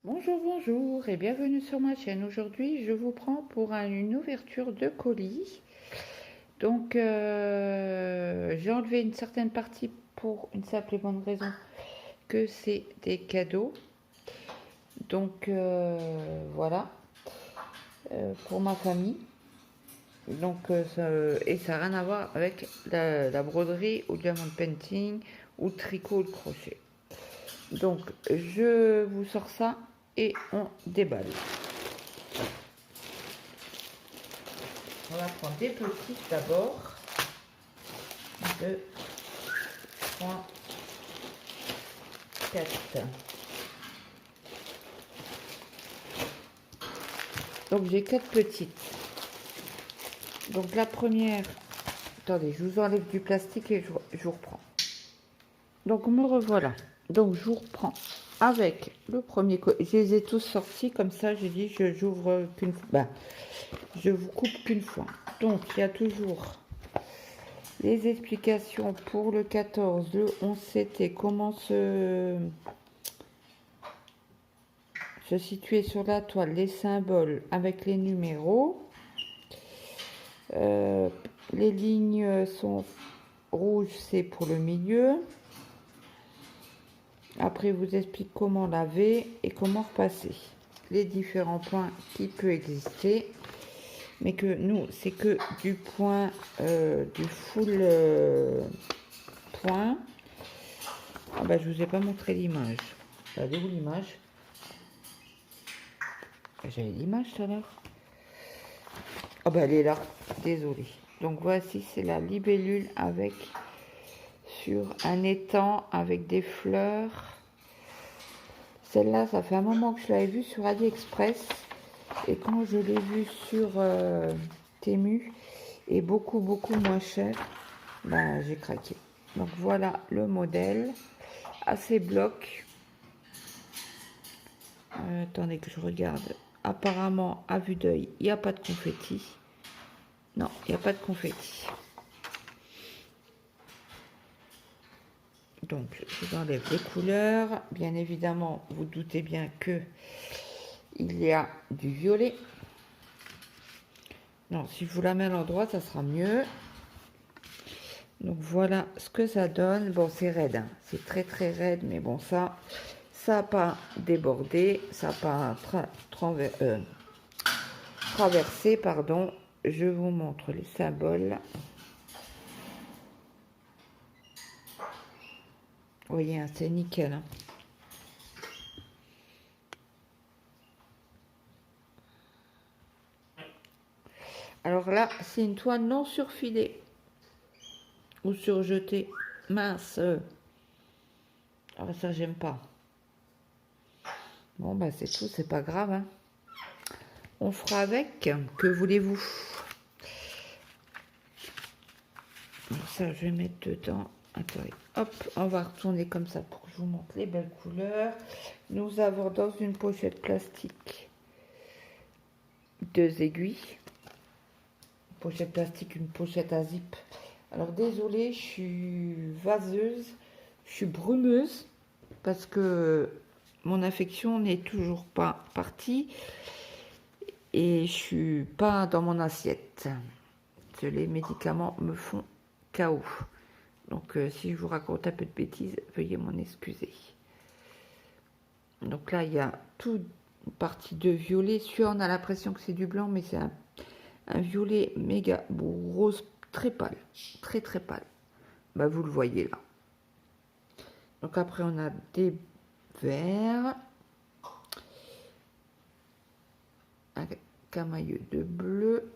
Bonjour, bonjour et bienvenue sur ma chaîne. Aujourd'hui, je vous prends pour une ouverture de colis. Donc, j'ai enlevé une certaine partie pour une simple et bonne raison que c'est des cadeaux. Donc, voilà, pour ma famille. Donc, et ça n'a rien à voir avec la broderie ou le diamond painting ou le tricot ou le crochet. Donc, je vous sors ça et on déballe. On va prendre des petites d'abord. 2, 3, 4. Donc j'ai 4 petites. Donc la première, attendez, je vous enlève du plastique et je vous reprends. Donc me revoilà. Donc je vous reprends avec le premier. Je les ai tous sortis comme ça. J'ai dit j'ouvre qu'une fois. Ben, je vous coupe qu'une fois. Donc il y a toujours les explications pour le 14, le 11, c'était comment se situer sur la toile, les symboles avec les numéros. Les lignes sont rouges, c'est pour le milieu. Après, il vous explique comment laver et comment repasser. Les différents points qui peuvent exister. Mais que nous, c'est que du point, du full point. Ah bah, je vous ai pas montré l'image. Elle est où l'image? J'avais l'image tout à l'heure. Ah bah, elle est là. Désolée. Donc voici, c'est la libellule avec sur un étang avec des fleurs. Celle-là, ça fait un moment que je l'avais vue sur AliExpress. Et quand je l'ai vue sur Temu, et beaucoup moins cher, ben, j'ai craqué. Donc voilà le modèle. Assez bloc. Attendez que je regarde. Apparemment, à vue d'œil, il n'y a pas de confetti. Non, il n'y a pas de confetti. Donc, je vous enlève les couleurs. Bien évidemment, vous doutez bien que il y a du violet. Non, si je vous la mets à l'endroit, ça sera mieux. Donc voilà ce que ça donne. Bon, c'est raide, hein. C'est très raide, mais bon, ça n'a pas débordé, ça n'a pas traversé, pardon. Je vous montre les symboles. Vous voyez, hein, c'est nickel, hein. Alors là, c'est une toile non surfilée ou surjetée. Mince. Ah, ça, j'aime pas. Bon, bah, c'est tout, c'est pas grave, hein. On fera avec. Que voulez-vous? Ça, je vais mettre dedans. Attendez, hop, on va retourner comme ça pour que je vous montre les belles couleurs. Nous avons dans une pochette plastique 2 aiguilles. Pochette plastique, une pochette à zip. Alors désolée, je suis vaseuse, je suis brumeuse parce que mon infection n'est toujours pas partie et je suis pas dans mon assiette. Les médicaments me font KO. Donc si je vous raconte un peu de bêtises, veuillez m'en excuser. Donc là, il y a toute une partie de violet. Celui-là, on a l'impression que c'est du blanc, mais c'est un violet méga rose très pâle. Très pâle. Bah, vous le voyez là. Donc après, on a des verts. Un camailleux de bleu.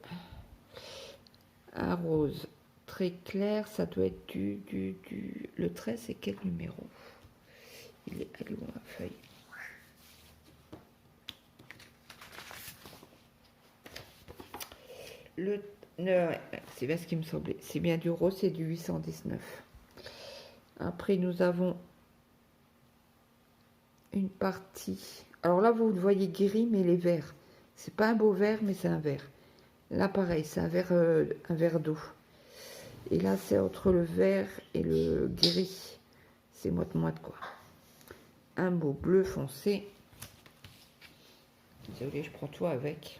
Un rose très clair. Ça doit être Le 13, c'est quel numéro? Il est allé où ma feuille? C'est bien ce qui me semblait. C'est bien du rose, c'est du 819. Après, nous avons une partie. Alors là, vous le voyez gris, mais les verts. C'est pas un beau vert, mais c'est un vert. Là, pareil, c'est un vert d'eau. Et là, c'est entre le vert et le gris. C'est moite quoi. Un beau bleu foncé. Désolée, je prends tout avec.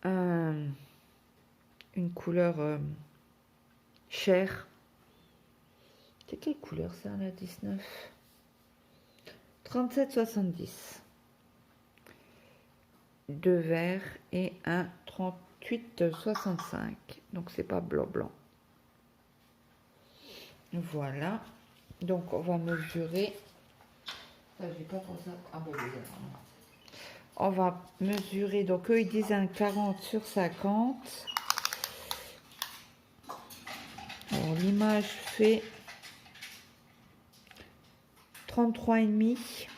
Une couleur chair. C'est quelle couleur ça, la 19? 37,70. Deux verts et un 38,65. Donc c'est pas blanc. Voilà. Donc on va mesurer. J'ai pas pensé à... On va mesurer, donc eux ils disent un 40 sur 50. Alors l'image fait 33,5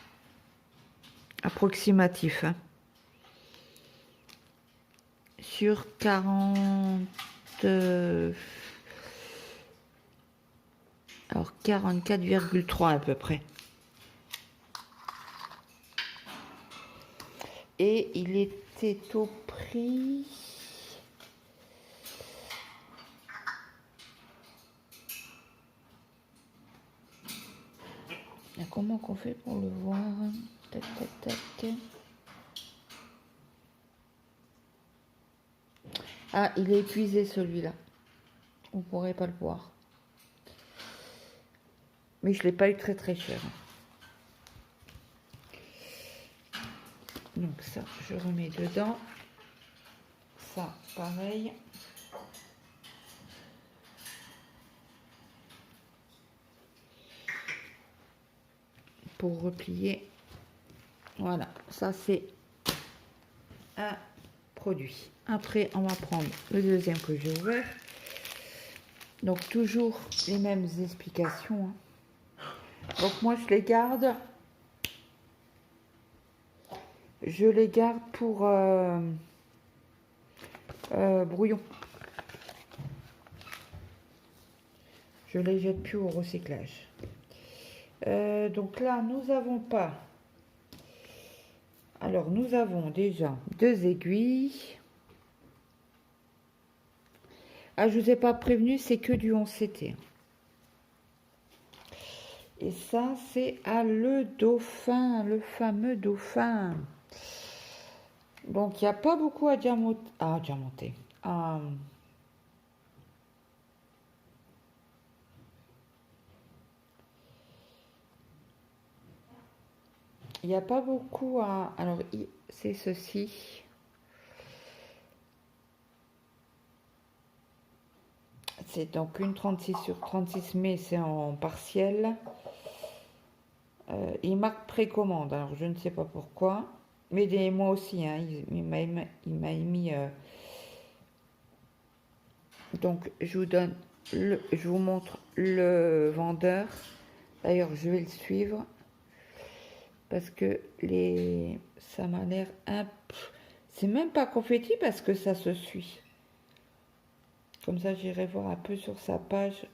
approximatif. Hein. Sur 40... alors 44,3 à peu près. Et il était au prix... Comment qu'on fait pour le voir? Tac, tac, tac. Ah, il est épuisé celui-là. Vous ne pourrez pas le voir. Mais je ne l'ai pas eu très très cher. Donc ça, je remets dedans. Ça, pareil. Pour replier. Voilà, ça c'est un produit. Après, on va prendre le deuxième que j'ai ouvert. Donc toujours les mêmes explications. Donc moi je les garde. Je les garde pour brouillon. Je les jette plus au recyclage. Donc là, nous n'avons pas. Alors, nous avons déjà deux aiguilles. Ah, je vous ai pas prévenu, c'est que du 11CT. Et ça, c'est le dauphin, le fameux dauphin. Donc, il n'y a pas beaucoup à diamanter. Il n'y a pas beaucoup à... Alors, c'est ceci. C'est donc une 36 sur 36, mais c'est en partiel. Il marque précommande, alors je ne sais pas pourquoi. Mais moi aussi, hein, il m'a émis... Donc, je vous montre le vendeur. D'ailleurs, je vais le suivre. Parce que ça m'a l'air c'est même pas confetti parce que ça se suit. Comme ça, j'irai voir un peu sur sa page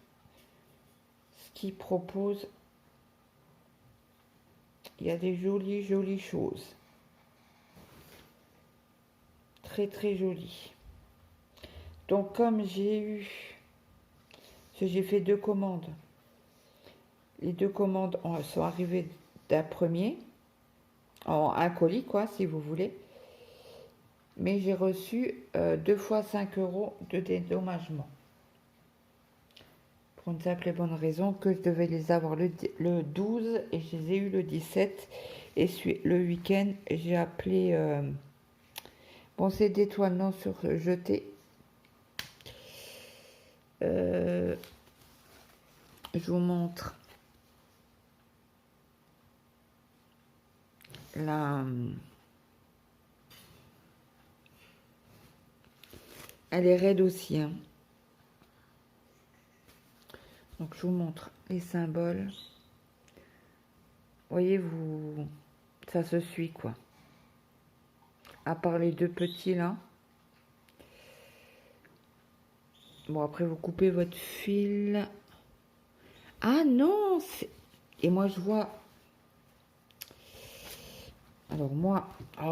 ce qu'il propose. Il y a des jolies choses. Très très jolies. Donc comme j'ai fait deux commandes. Les deux commandes sont arrivées d'un premier. En un colis quoi si vous voulez. Mais j'ai reçu 2 fois 5 € de dédommagement. Pour une simple et bonne raison que je devais les avoir le 12 et je les ai eu le 17. Et le week-end, j'ai appelé... bon, c'est d'étoiles non surjetées. Je vous montre la... Elle est raide aussi. Hein. Donc, je vous montre les symboles. Voyez, ça se suit, quoi. À part les deux petits, là. Bon, après, vous coupez votre fil. Ah, non! Et moi, je vois... Alors, moi,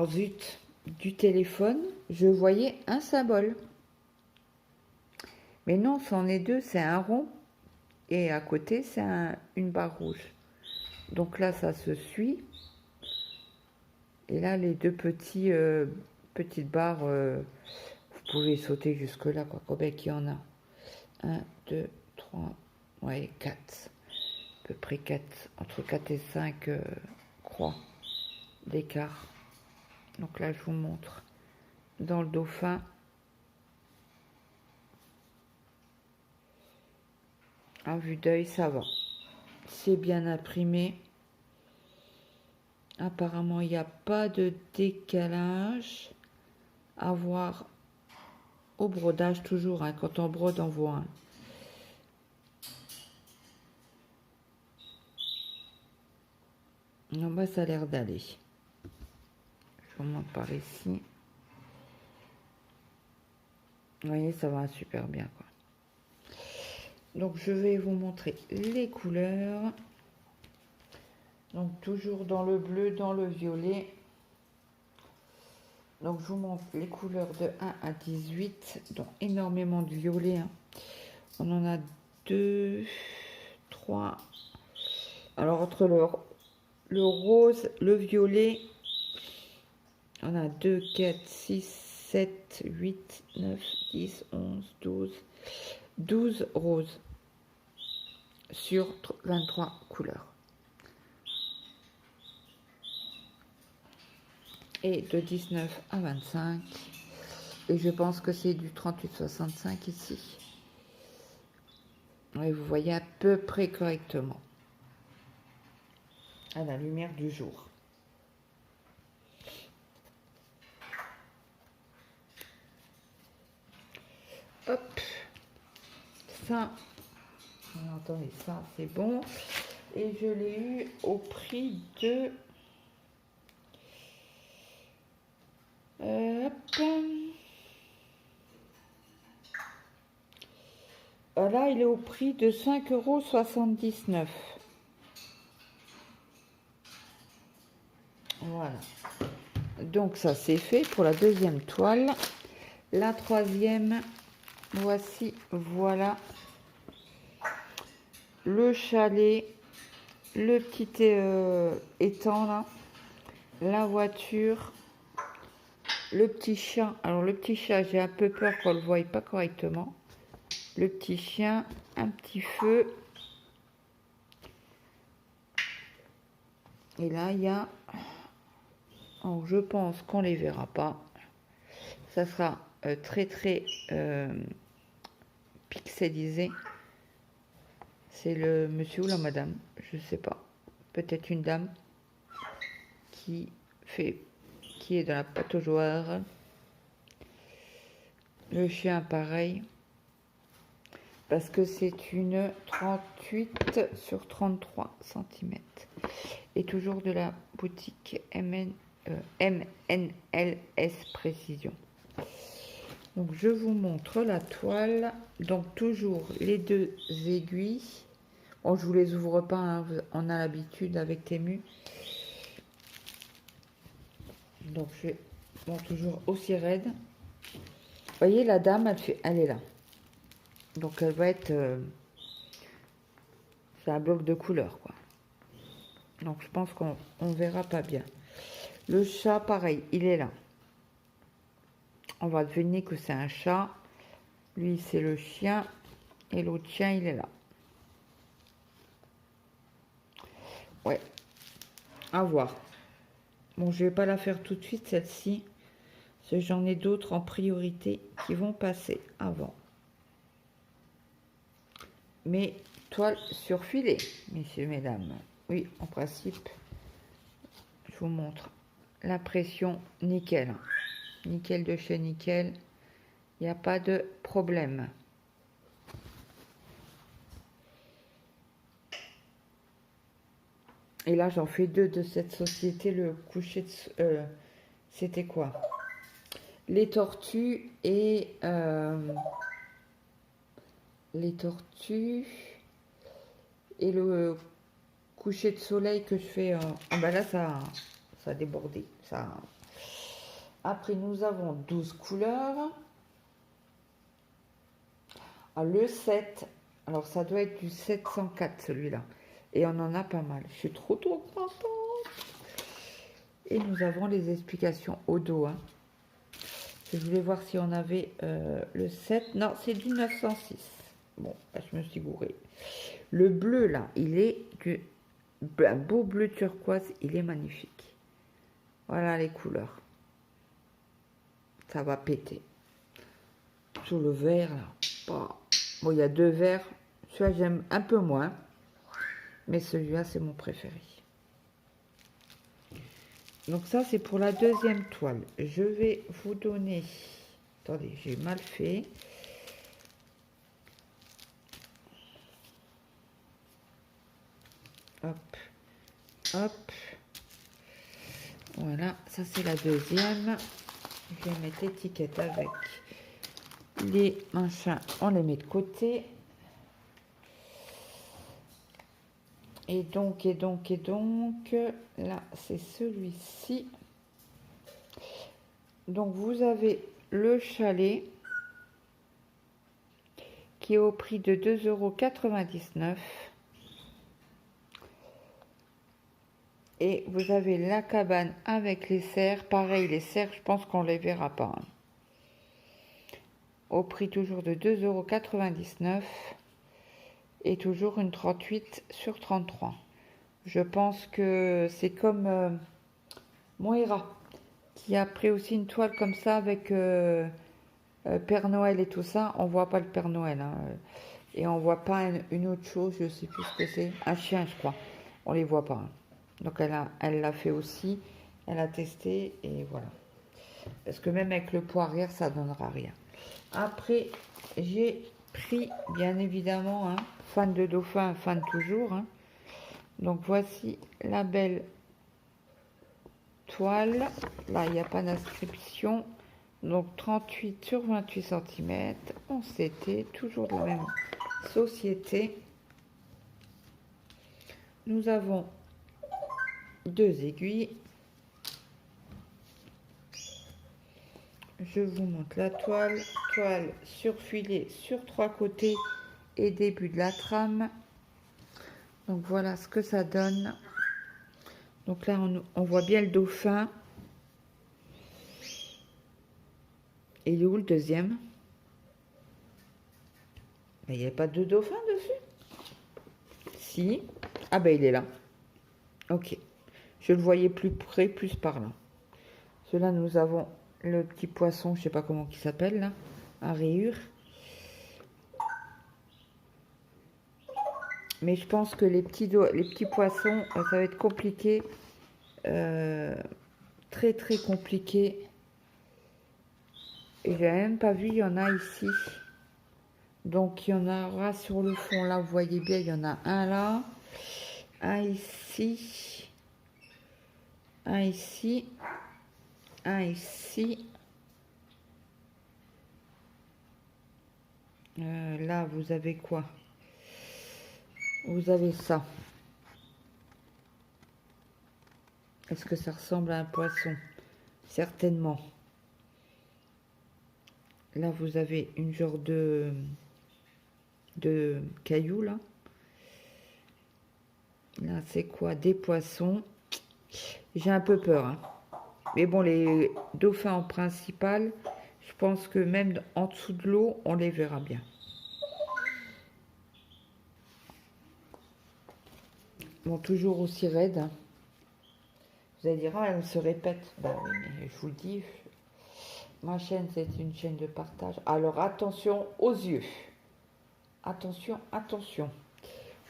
zut, du téléphone, je voyais un symbole. Mais non, c'en est deux, c'est un rond. Et à côté, c'est une barre rouge. Donc là, ça se suit. Et là, les deux petites barres, vous pouvez sauter jusque là, quoi. Combien qu'il y en a? 1, 2, 3, ouais, 4. À peu près 4, entre 4 et 5 croix d'écart. Donc là, je vous montre dans le dauphin. À vue d'œil, ça va. C'est bien imprimé. Apparemment, il n'y a pas de décalage à voir au brodage toujours. Hein, quand on brode, on voit. Hein. Non, bah, ça a l'air d'aller. Je vous montre par ici. Vous voyez, ça va super bien, quoi. Donc, je vais vous montrer les couleurs. Donc, toujours dans le bleu, dans le violet. Donc, je vous montre les couleurs de 1 à 18. Donc, énormément de violet. Hein. On en a 2, 3. Alors, entre le rose, le violet, on a 2, 4, 6, 7, 8, 9, 10, 11, 12. 12 roses sur 23 couleurs. Et de 19 à 25. Et je pense que c'est du 38-65 ici. Et vous voyez à peu près correctement. À la lumière du jour. Hop. Ça. Attendez, ça c'est bon. Et je l'ai eu au prix de... hop. Là, il est au prix de 5,79 €. Voilà. Donc ça c'est fait pour la deuxième toile. La troisième, voici, voilà. Le chalet, le petit étang là, la voiture, le petit chien. Alors le petit chat, j'ai un peu peur qu'on le voie pas correctement. Le petit chien, un petit feu. Et là, il y a... Alors, je pense qu'on les verra pas. Ça sera très pixelisé. C'est le monsieur ou la madame, je sais pas. Peut-être une dame qui est dans la pâte aux joueurs. Le chien pareil. Parce que c'est une 38 sur 33 cm. Et toujours de la boutique MNLS Précision. Donc je vous montre la toile. Donc toujours les deux aiguilles. Bon, je vous les ouvre pas, hein, on a l'habitude avec Temu. Donc je vais bon, toujours aussi raide. Vous voyez la dame, elle est là. Donc elle va être... c'est un bloc de couleur, quoi. Donc je pense qu'on verra pas bien. Le chat, pareil, il est là. On va deviner que c'est un chat. Lui, c'est le chien. Et l'autre chien, il est là. Ouais. À voir. Bon, je vais pas la faire tout de suite, celle-ci. Parce que j'en ai d'autres en priorité qui vont passer avant. Mais toile sur filet, messieurs, mesdames. Oui, en principe, je vous montre. La pression, nickel. Nickel de chez nickel. Il n'y a pas de problème. Et là, j'en fais deux de cette société. Le coucher de... c'était quoi? Les tortues et... les tortues et le coucher de soleil que je fais ben là ça a débordé ça. Après nous avons 12 couleurs. Le 7, alors ça doit être du 704 celui-là, et on en a pas mal. Je suis trop contente. Et nous avons les explications au dos. Hein. Je voulais voir si on avait le 7. Non, c'est du 906. Bon, là, je me suis gourée. Le bleu, là, il est un beau bleu turquoise. Il est magnifique. Voilà les couleurs. Ça va péter. Sur le vert, là. Bon, il y a 2 verts. Celui-là, j'aime un peu moins. Mais celui-là, c'est mon préféré. Donc ça, c'est pour la deuxième toile. Je vais vous donner... Attendez, j'ai mal fait. Hop, hop. Voilà, ça c'est la deuxième. Je vais mettre l'étiquette avec les machins. On les met de côté. Et donc, là, c'est celui-ci. Donc, vous avez le chalet qui est au prix de 2,99 €. Et vous avez la cabane avec les cerfs. Pareil, les cerfs, je pense qu'on les verra pas. Hein. Au prix toujours de 2,99 € et toujours une 38 sur 33. Je pense que c'est comme Moira qui a pris aussi une toile comme ça avec Père Noël et tout ça. On voit pas le Père Noël. Hein. Et on voit pas une autre chose, je sais plus ce que c'est. Un chien, je crois. On les voit pas. Hein. Donc elle l'a fait aussi. Elle a testé et voilà. Parce que même avec le poids arrière, ça donnera rien. Après, j'ai pris, bien évidemment, hein, fan de dauphin, fan toujours. Hein. Donc voici la belle toile. Là, il n'y a pas d'inscription. Donc 38 sur 28 cm. On s'était toujours de la même société. Nous avons 2 aiguilles. Je vous montre la toile. Toile sur filet sur 3 côtés et début de la trame. Donc voilà ce que ça donne. Donc là, on voit bien le dauphin. Et il est où le deuxième? Il n'y a pas de dauphin dessus? Si. Ah ben il est là. Ok. Je le voyais plus près, plus par là. Cela, nous avons le petit poisson, je sais pas comment il s'appelle là, à rayures. Mais je pense que les petits poissons, ça va être compliqué. Très très compliqué. Et j'ai même pas vu, il y en a ici. Donc il y en aura sur le fond là, vous voyez bien, il y en a un là, un ici, un ici, un ici. Là, vous avez quoi? Vous avez ça. Est-ce que ça ressemble à un poisson? Certainement. Là, vous avez une genre de cailloux, là. Là, c'est quoi? Des poissons. J'ai un peu peur, hein. Mais bon, les dauphins en principal, je pense que même en dessous de l'eau, on les verra bien. Bon, toujours aussi raide. Hein. Vous allez dire, ah, elle se répète. Ben oui, mais je vous le dis, ma chaîne, c'est une chaîne de partage. Alors, attention aux yeux. Attention, attention.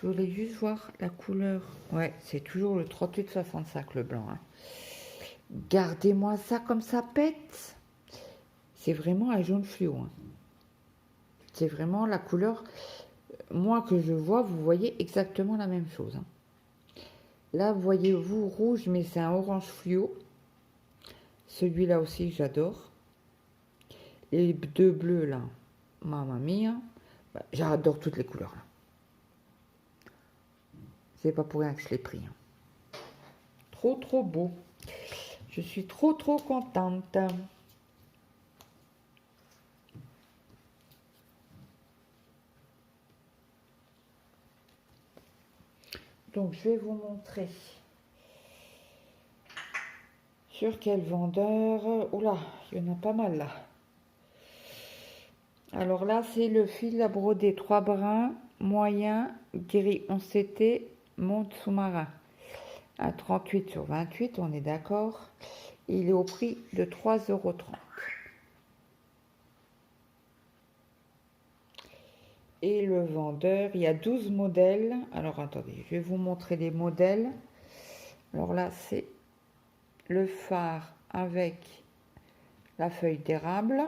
Je voulais juste voir la couleur. Ouais, c'est toujours le 3865, le blanc. Hein. Gardez-moi ça comme ça pète. C'est vraiment un jaune fluo. Hein. C'est vraiment la couleur. Moi que je vois, vous voyez exactement la même chose. Hein. Là, voyez-vous rouge, mais c'est un orange fluo. Celui-là aussi, j'adore. Les 2 bleus, là, mamma mia. Bah, j'adore toutes les couleurs. Là. C'est pas pour rien que je l'ai pris. Hein. Trop, trop beau. Je suis trop, trop contente. Donc, je vais vous montrer Sur quel vendeur? Oula, il y en a pas mal là. Alors là, c'est le fil à broder 3 brins, moyen, gris 11 CT, monte sous-marin. À 38 sur 28, on est d'accord. Il est au prix de 3,30 €. Et le vendeur, il y a 12 modèles. Alors attendez, je vais vous montrer les modèles. Alors là, c'est le phare avec la feuille d'érable.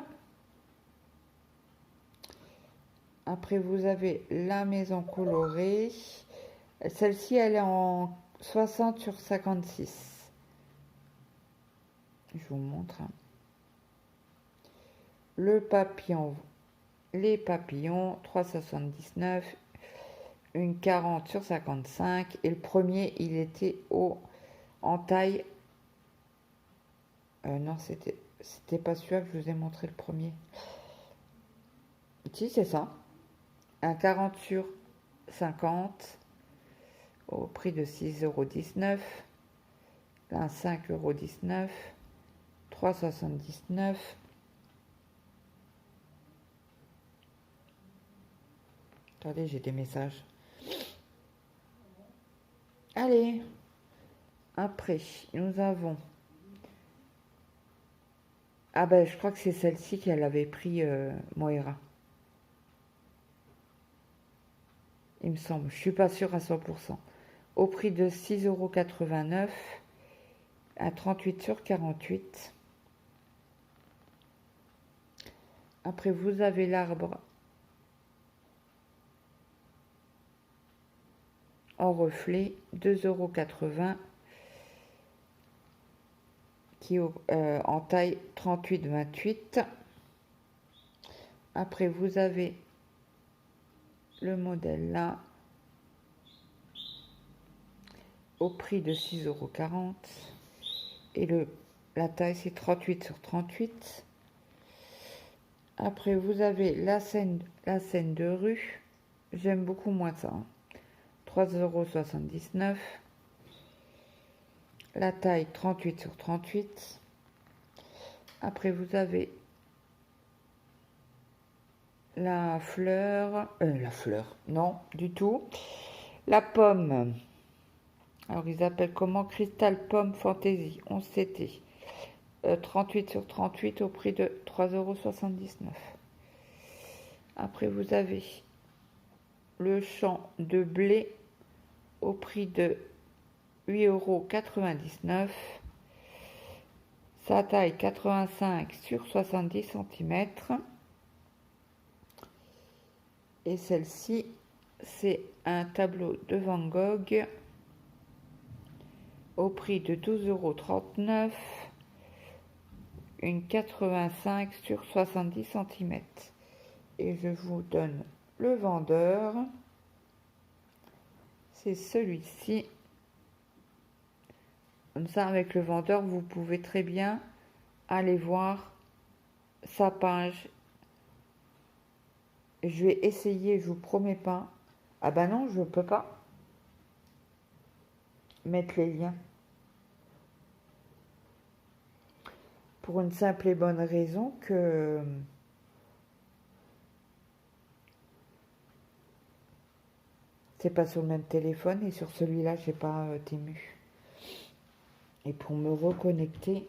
Après, vous avez la maison colorée. Celle-ci, elle est en 60 sur 56. Je vous montre. Le papillon, les papillons, 3,79. Une 40 sur 55. Et le premier, il était en taille. Non, c'était pas celui-là que je vous ai montré le premier. Si, c'est ça. Un 40 sur 50 au prix de 6,19 €. Un 5,19 €. 3,79 €. Attendez, j'ai des messages. Allez. Après, nous avons... Ah ben, je crois que c'est celle-ci qu'elle avait pris Moira. Il me semble. Je suis pas sûre à 100%. Au prix de 6,89 € à 38 sur 48. Après, vous avez l'arbre en reflet, 2,80 € qui est en taille 38-28. Après, vous avez le modèle là au prix de 6,40 € et la taille c'est 38 sur 38. Après, vous avez la scène de rue. J'aime beaucoup moins ça. 3,79 €. La taille 38 sur 38. Après, vous avez la fleur, non, du tout. La pomme. Alors, ils appellent comment? Cristal Pomme Fantasy, 11 CT. 38 sur 38 au prix de 3,79 €. Après, vous avez le champ de blé au prix de 8,99 €. Sa taille 85 sur 70 cm. Et celle-ci, c'est un tableau de Van Gogh au prix de 12,39 €. Une 85 sur 70 cm. Et je vous donne le vendeur. C'est celui-ci. Comme ça, avec le vendeur, vous pouvez très bien aller voir sa page. Je vais essayer, je vous promets pas. Ah bah non, je peux pas mettre les liens. Pour une simple et bonne raison que c'est pas sur le même téléphone et sur celui-là, j'ai pas Temu. Et pour me reconnecter,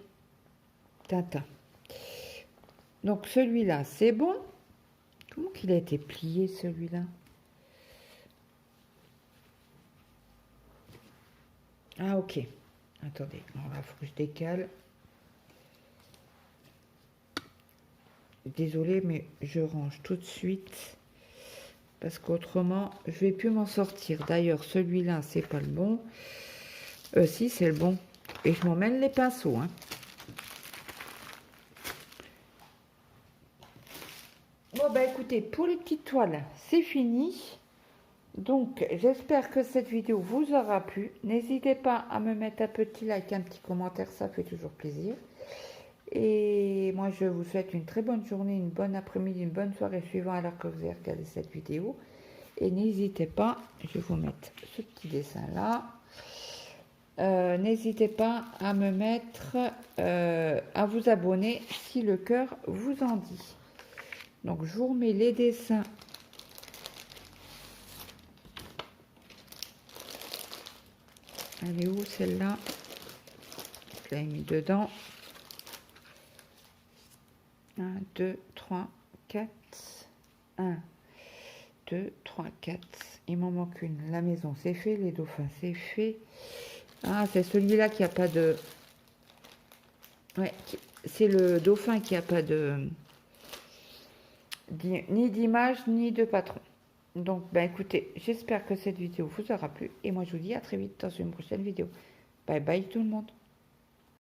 Tintin. Donc celui-là, c'est bon. Comment qu'il a été plié celui-là? Ah ok. Attendez, alors là, il faut que je décale. Désolée, mais je range tout de suite. Parce qu'autrement, je vais plus m'en sortir. D'ailleurs, celui-là, c'est pas le bon. Si, c'est le bon. Et je m'emmène les pinceaux. Hein. Bon, bah écoutez, pour les petites toiles, c'est fini. Donc, j'espère que cette vidéo vous aura plu. N'hésitez pas à me mettre un petit like, un petit commentaire, ça fait toujours plaisir. Et moi, je vous souhaite une très bonne journée, une bonne après-midi, une bonne soirée suivant à l'heure que vous avez regardé cette vidéo. Et n'hésitez pas, je vais vous mettre ce petit dessin là. N'hésitez pas à me mettre, à vous abonner si le cœur vous en dit. Donc, je vous remets les dessins. Elle est où celle-là? Je l'ai mis dedans. 1, 2, 3, 4. 1, 2, 3, 4. Il m'en manque une. La maison, c'est fait. Les dauphins, c'est fait. Ah, c'est celui-là qui a pas de... Ouais, c'est le dauphin qui a pas de... ni d'image, ni de patron. Donc, ben écoutez, j'espère que cette vidéo vous aura plu. Et moi, je vous dis à très vite dans une prochaine vidéo. Bye bye tout le monde.